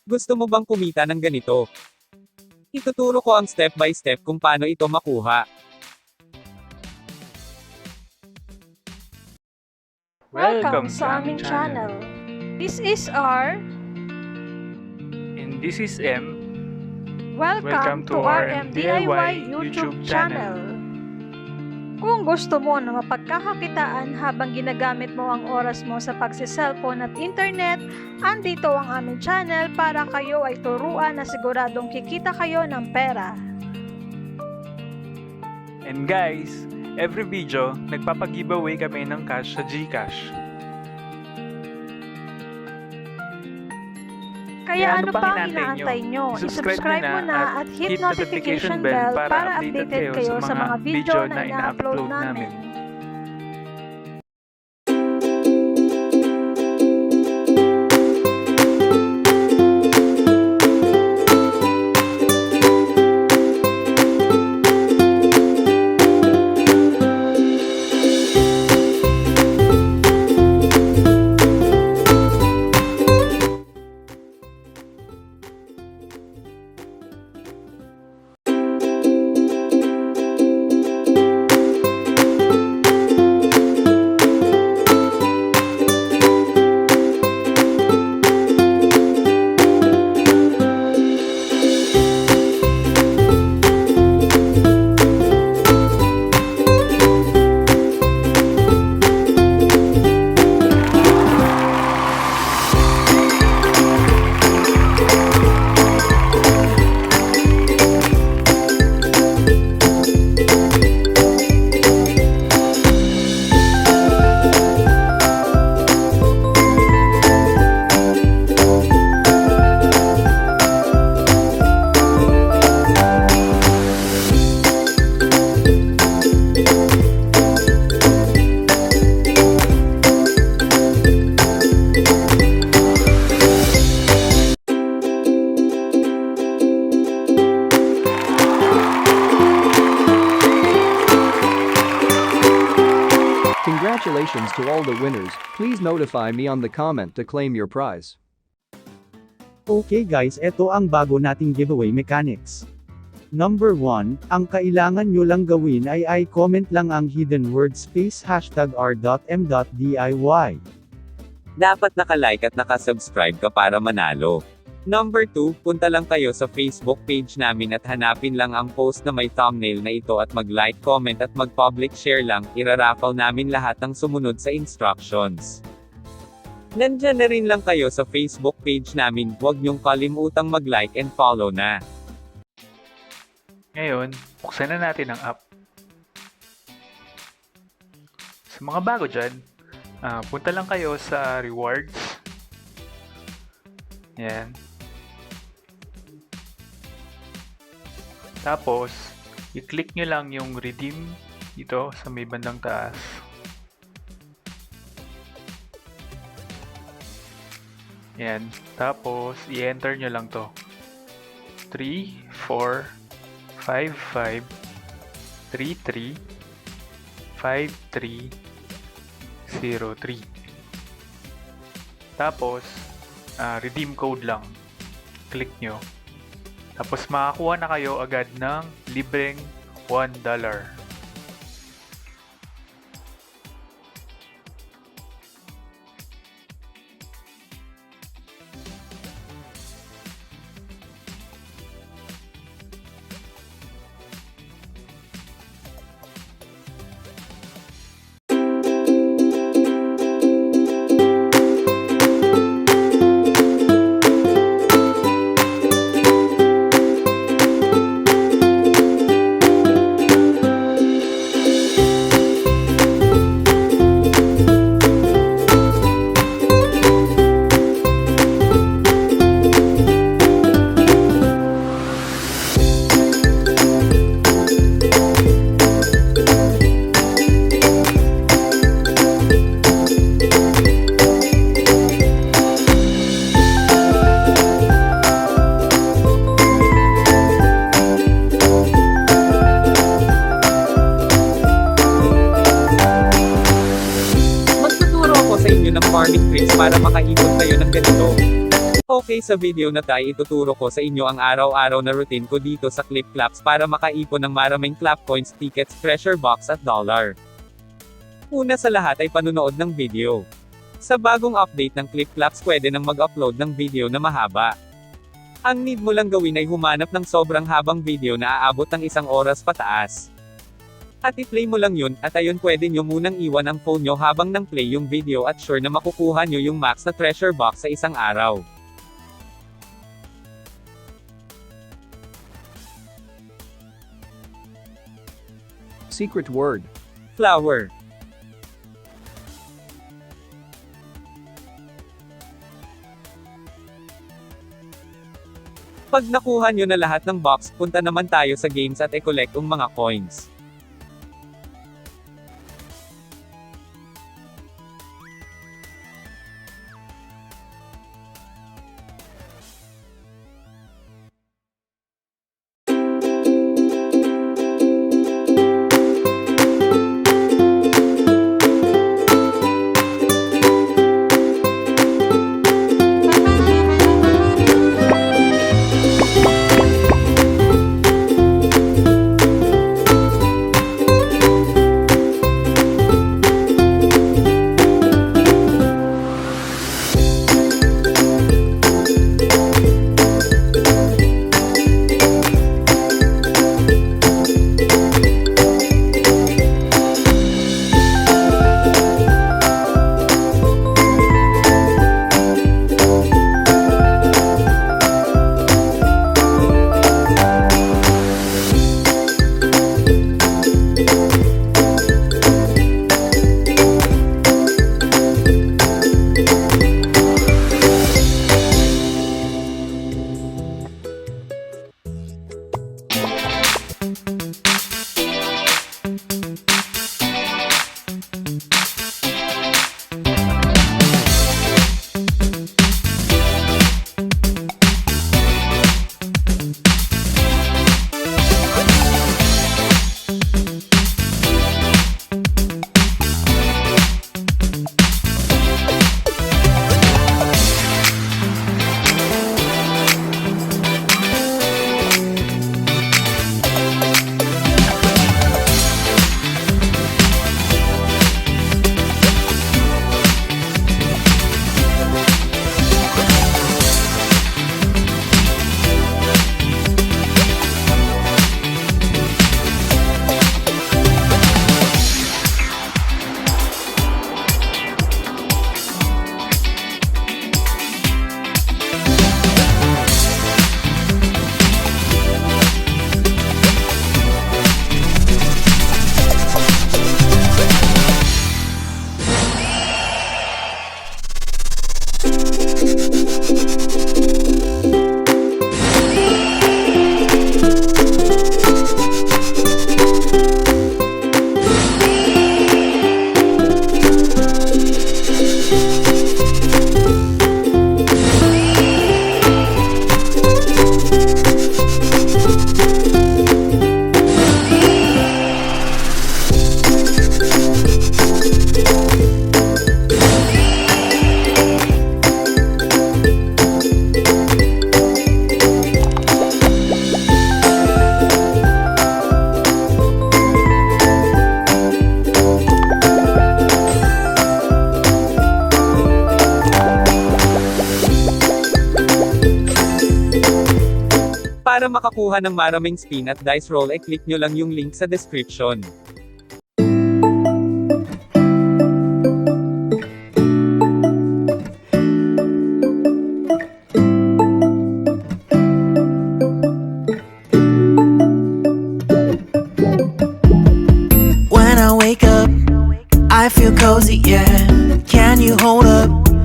Gusto mo bang kumita ng ganito? Ituturo ko ang step by step kung paano ito makuha. Welcome sa aming channel. This is R. And this is M. Welcome to RMDIY YouTube channel. Kung gusto mo na mapagkakakitaan habang ginagamit mo ang oras mo sa pagsi-cellphone at internet, andito ang aming channel para kayo ay turuan na siguradong kikita kayo ng pera. And guys, every video, nagpapag-giveaway kami ng cash sa Gcash. Kaya ano pang inaantay nyo? I-subscribe mo na at hit notification bell para updated kayo sa mga video na ina-upload namin. Congratulations to all the winners. Please notify me on the comment to claim your prize. Okay guys, eto ang bago nating giveaway mechanics. Number 1, ang kailangan nyo lang gawin ay i-comment lang ang hidden word space hashtag r.m.diy. Dapat naka-like at naka-subscribe ka para manalo. Number 2, punta lang kayo sa Facebook page namin at hanapin lang ang post na may thumbnail na ito at mag-like, comment at mag-public share lang, iraraffle namin lahat ng sumunod sa instructions. Nandyan na rin lang kayo sa Facebook page namin, huwag niyong kalimutang mag-like and follow na. Ngayon, buksan na natin ang app. Sa mga bago dyan, punta lang kayo sa rewards. Yan. Tapos, i-click nyo lang yung redeem dito sa may bandang taas. Yan. Tapos, i-enter nyo lang to. 3, 4, 5, 5, 3, 3, 5, 3, 0, 3. Tapos, redeem code lang. Click nyo. Tapos makakuha na kayo agad ng libreng $1. farming tricks para makaipon kayo ng ganito. Okay, sa video na tayo ituturo ko sa inyo ang araw-araw na routine ko dito sa Clipclaps para makaipon ng maraming clap coins, tickets, treasure box at dollar. Una sa lahat ay panunood ng video. Sa bagong update ng Clipclaps pwede nang mag-upload ng video na mahaba. Ang need mo lang gawin ay humanap ng sobrang habang video na aabot ng 1 oras pataas. At i-play mo lang yun, at ayun pwede nyo munang iwan ang phone nyo habang nang play yung video at sure na makukuha nyo yung max na treasure box sa isang araw. Secret word. Flower. Pag nakuha nyo na lahat ng box, punta naman tayo sa games at i-collect ang mga coins. Para makakuha ng maraming spin at dice roll click nyo lang yung link sa description. When I wake up, I feel cozy, yeah.